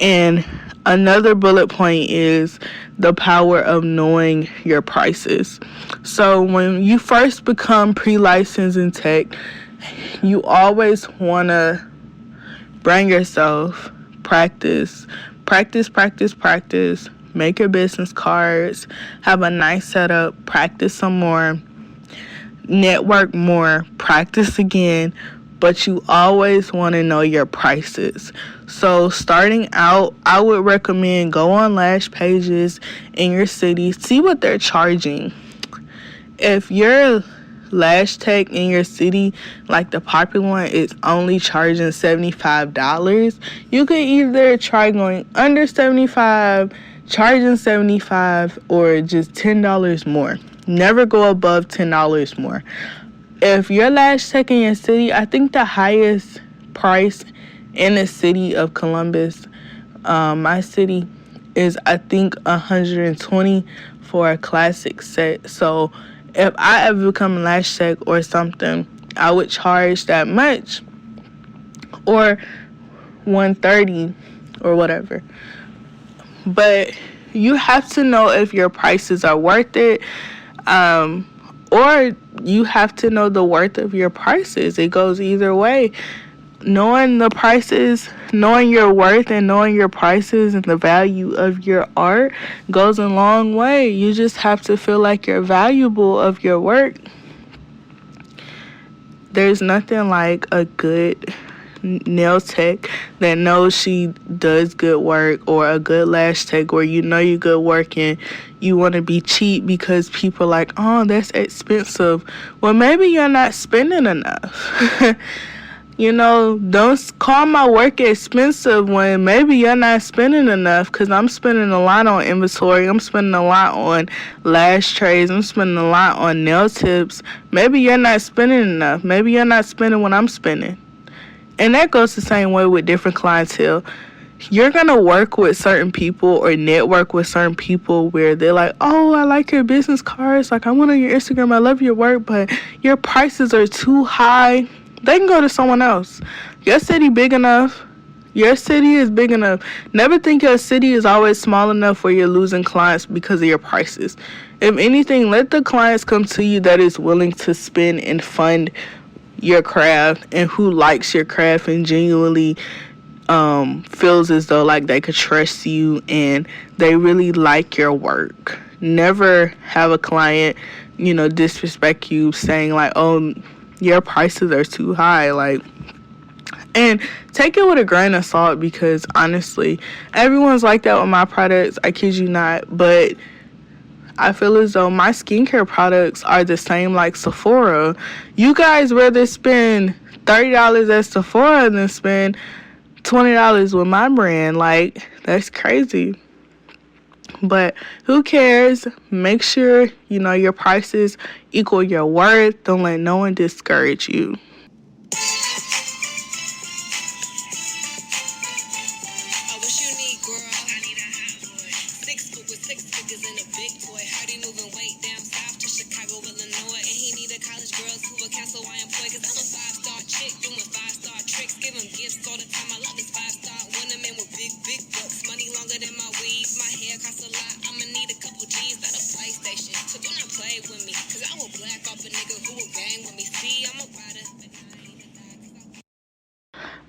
And another bullet point is the power of knowing your prices. So when you first become pre-licensed in tech, you always want to bring yourself, practice, make your business cards, have a nice setup, practice some more, network more, practice again, but you always want to know your prices. So starting out, I would recommend go on lash pages in your city, see what they're charging. If your lash tech in your city, like the popular one, is only charging $75, you could either try going under $75, charging $75, or just $10 more. Never go above $10 more. If your lash tech in your city, I think the highest price in the city of Columbus, my city, is I think $120 for a classic set. So if I ever become a lash tech or something, I would charge that much, or $130 or whatever. But you have to know if your prices are worth it, or you have to know the worth of your prices. It goes either way. Knowing the prices, knowing your worth and knowing your prices and the value of your art goes a long way. You just have to feel like you're valuable of your work. There's nothing like a good nail tech that knows she does good work, or a good lash tech where you know you're good work and you want to be cheap because people are like, oh, that's expensive. Well, maybe you're not spending enough. You know, don't call my work expensive when maybe you're not spending enough, because I'm spending a lot on inventory. I'm spending a lot on lash trays. I'm spending a lot on nail tips. Maybe you're not spending enough. Maybe you're not spending what I'm spending. And that goes the same way with different clientele. You're going to work with certain people or network with certain people where they're like, oh, I like your business cards. Like, I went on your Instagram. I love your work, but your prices are too high. They can go to someone else. Your city big enough. Your city is big enough. Never think your city is always small enough where you're losing clients because of your prices. If anything, let the clients come to you that is willing to spend and fund your craft, and who likes your craft and genuinely feels as though like they could trust you and they really like your work. Never have a client, disrespect you saying like, oh, your prices are too high. Like, and take it with a grain of salt, because honestly, everyone's like that with my products. I kid you not. But I feel as though my skincare products are the same like Sephora. You guys rather spend $30 at Sephora than spend $20 with my brand. Like, that's crazy. But who cares? Make sure your prices equal your worth. Don't let no one discourage you.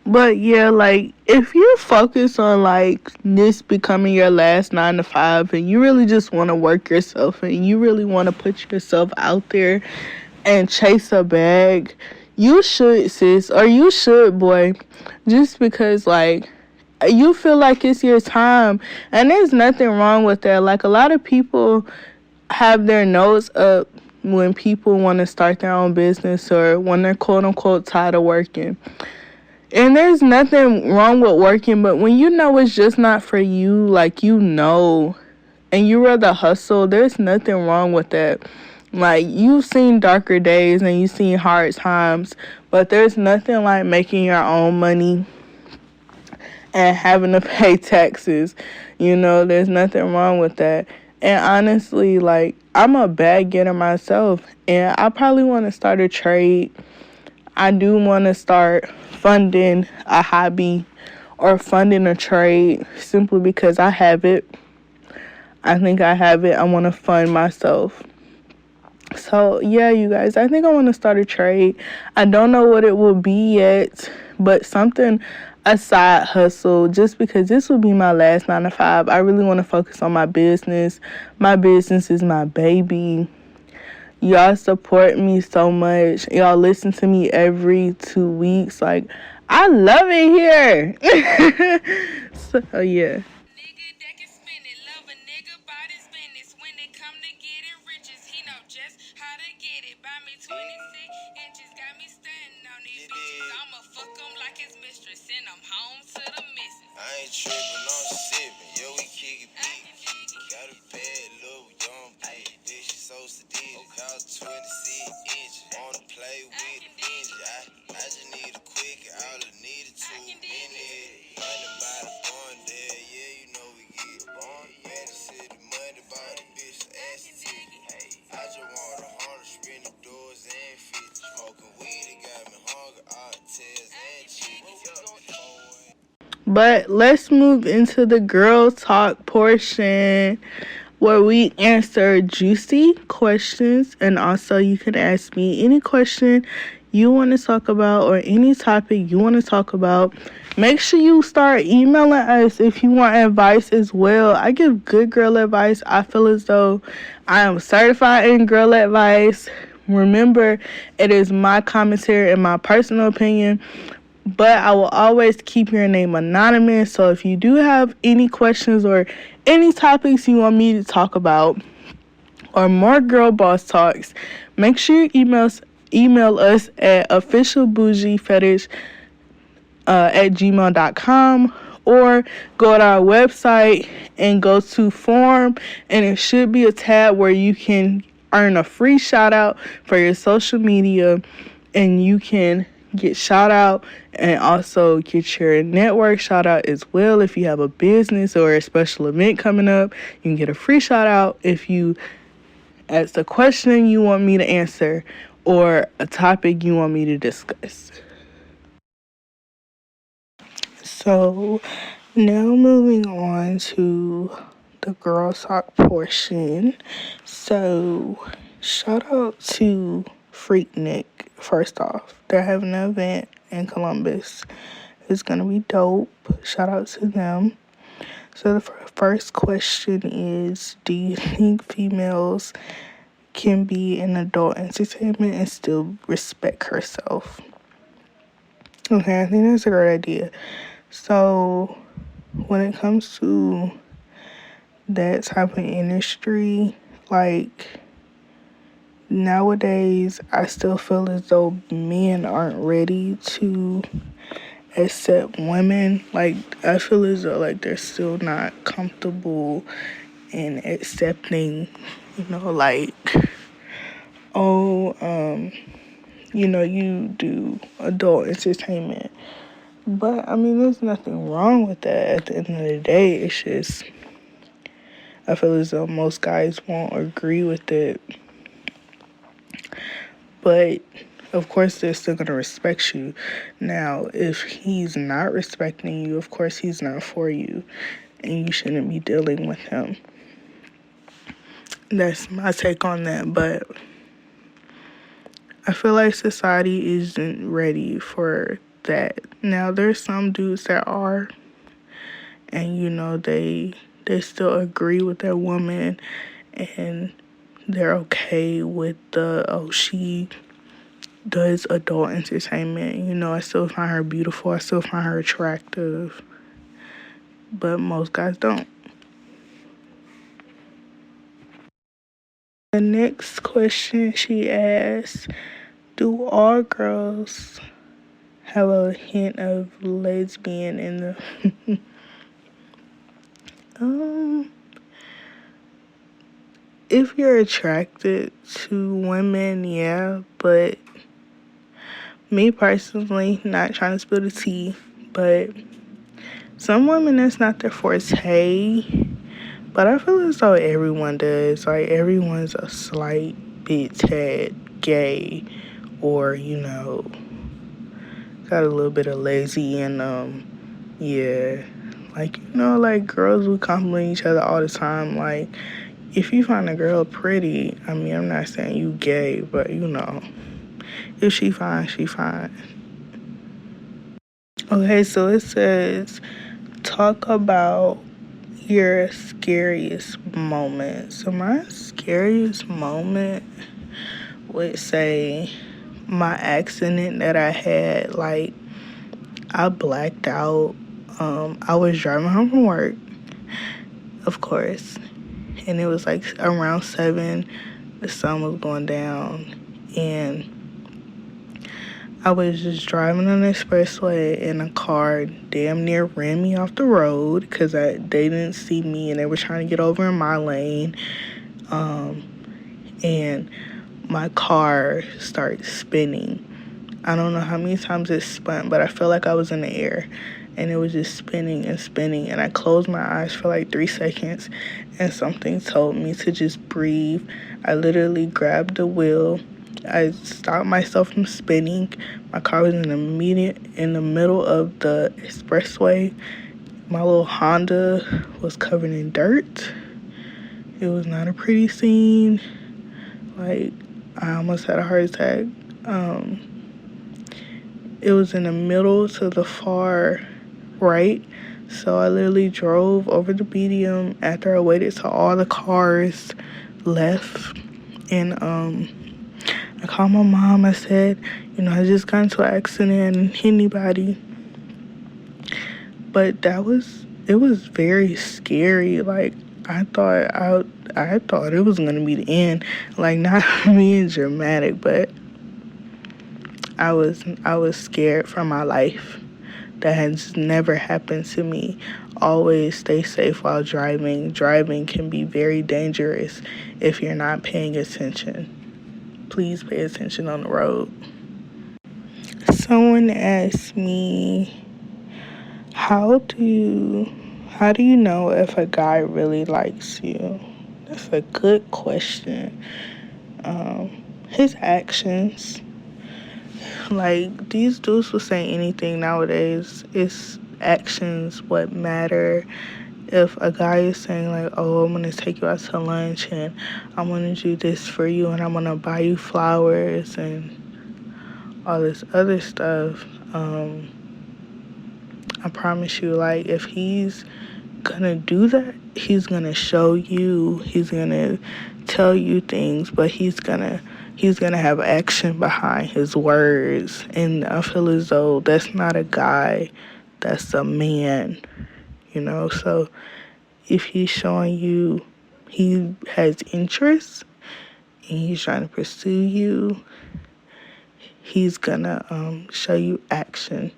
But yeah, like, if you focus on like this becoming your last 9 to 5, and you really just want to work yourself and you really want to put yourself out there and chase a bag, you should, sis, or you should, boy, just because like you feel like it's your time. And there's nothing wrong with that. Like, a lot of people have their nose up when people want to start their own business, or when they're quote unquote tired of working. And there's nothing wrong with working, but when you know it's just not for you, like, and you rather hustle, there's nothing wrong with that. Like, you've seen darker days and you've seen hard times, but there's nothing like making your own money and having to pay taxes. There's nothing wrong with that. And honestly, like, I'm a bag getter myself, and I probably want to start a trade. I do want to start funding a hobby or funding a trade simply because I have it. I think I have it. I want to fund myself. So, yeah, you guys, I think I want to start a trade. I don't know what it will be yet, but something, a side hustle, just because this will be my last 9 to 5. I really want to focus on my business. My business is my baby. Y'all support me so much. Y'all listen to me every 2 weeks. Like, I love it here. So, yeah. Nigga that can spin it, love a nigga about his business. When it come to getting riches, he know just how to get it. Buy me 26 inches, got me standing on these bitches. I'ma fuck him like his mistress, send him home to the missus. I ain't tripping, I'm sipping, yo, we kick it big. Got a bad little young bitch, she so sadistic. Cost 26 inches, wanna play with a ninja. I just need a quick, all I need is 2 minutes. Money by the bond there, yeah, you know we get born. Man, the city money by the bitch, ass and titty. I just want a 100, spin the doors and 50. Smoking weed, it got me hungry, all tails and chickens. But let's move into the girl talk portion where we answer juicy questions, and also you can ask me any question you want to talk about or any topic you want to talk about. Make sure you start emailing us if you want advice as well. I give good girl advice. I feel as though I am certified in girl advice. Remember, it is my commentary and my personal opinion, but I will always keep your name anonymous. So if you do have any questions or any topics you want me to talk about or more girl boss talks, make sure you email us at officialbougiefetish at gmail.com, or go to our website and go to form, and it should be a tab where you can earn a free shout out for your social media, and you can get shout out and also get your network shout out as well. If you have a business or a special event coming up, you can get a free shout out if you ask a question you want me to answer or a topic you want me to discuss. So now moving on to the girl talk portion. So shout out to Freaknik. First off, they're having an event in Columbus. It's gonna be dope. Shout out to them. So the first question is, do you think females can be in adult entertainment and still respect herself? Okay, I think that's a great idea. So when it comes to that type of industry, like nowadays, I still feel as though men aren't ready to accept women. Like, I feel as though like they're still not comfortable in accepting, like, you do adult entertainment. But I mean, there's nothing wrong with that. At the end of the day, it's just, I feel as though most guys won't agree with it. But of course, they're still going to respect you. Now, if he's not respecting you, of course, he's not for you. And you shouldn't be dealing with him. That's my take on that. But I feel like society isn't ready for that. Now, there's some dudes that are. And, they still agree with their woman. And they're okay with she does adult entertainment. I still find her beautiful. I still find her attractive. But most guys don't. The next question she asked, do all girls have a hint of lesbian in the... If you're attracted to women, yeah, but me personally, not trying to spill the tea, but some women, that's not their forte. But I feel as though everyone does. Like, everyone's a slight bit tad gay, or, got a little bit of lazy in them. Yeah. Like, like, girls would compliment each other all the time. Like, if you find a girl pretty, I mean, I'm not saying you gay, but, if she fine, she fine. Okay, so it says, talk about your scariest moment. So my scariest moment would say my accident that I had. Like, I blacked out. I was driving home from work, of course, and it was like around 7. The sun was going down, and I was just driving on the expressway, and a car damn near ran me off the road because they didn't see me, and they were trying to get over in my lane. And my car started spinning. I don't know how many times it spun, but I felt like I was in the air, and it was just spinning and spinning. And I closed my eyes for like 3 seconds, and something told me to just breathe. I literally grabbed the wheel. I stopped myself from spinning. My car was in the middle of the expressway. My little Honda was covered in dirt. It was not a pretty scene. Like, I almost had a heart attack. It was in the middle to the far right. So I literally drove over the medium after I waited till all the cars left. And I called my mom. I said, I just got into an accident and hit anybody. But it was very scary. Like, I thought it was gonna be the end. Like, not being dramatic, but I was scared for my life. That has never happened to me. Always stay safe while driving. Driving can be very dangerous if you're not paying attention. Please pay attention on the road. Someone asked me, how do you know if a guy really likes you? That's a good question. His actions. Like, these dudes will say anything nowadays. It's actions what matter. If a guy is saying, like, oh, I'm going to take you out to lunch, and I'm going to do this for you, and I'm going to buy you flowers, and all this other stuff, I promise you, like, if he's going to do that, he's going to show you, he's going to tell you things, but he's going to have action behind his words. And I feel as though that's not a guy, that's a man, So if he's showing you he has interest and he's trying to pursue you, he's gonna show you action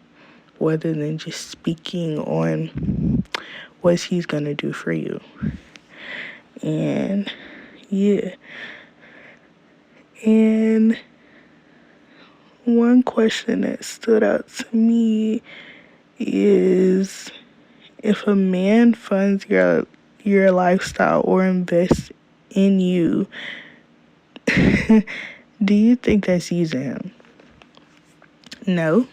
rather than just speaking on what he's gonna do for you. And yeah. And one question that stood out to me is, if a man funds your lifestyle or invests in you, do you think that's using him? No,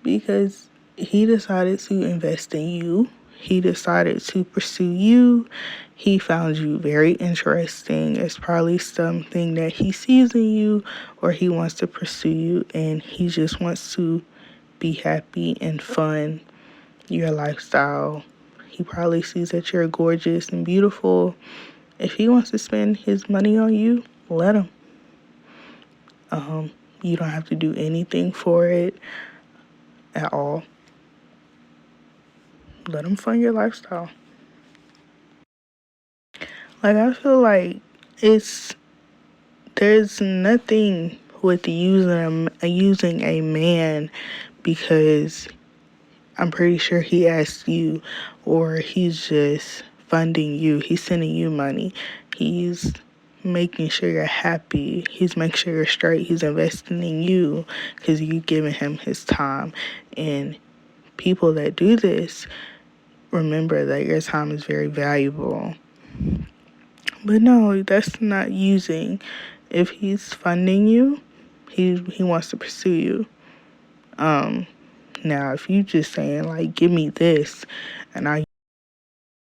because he decided to invest in you. He decided to pursue you. He found you very interesting. It's probably something that he sees in you, or he wants to pursue you, and he just wants to be happy and fun your lifestyle. He probably sees that you're gorgeous and beautiful. If he wants to spend his money on you, let him. You don't have to do anything for it at all. Let him fund your lifestyle. Like, I feel like there's nothing with using a man, because I'm pretty sure he asked you, or he's just funding you. He's sending you money. He's making sure you're happy. He's making sure you're straight. He's investing in you because you're giving him his time. And people that do this, remember that your time is very valuable. But no, that's not using. If he's funding you, he wants to pursue you. Now, if you just saying, like, give me this, and I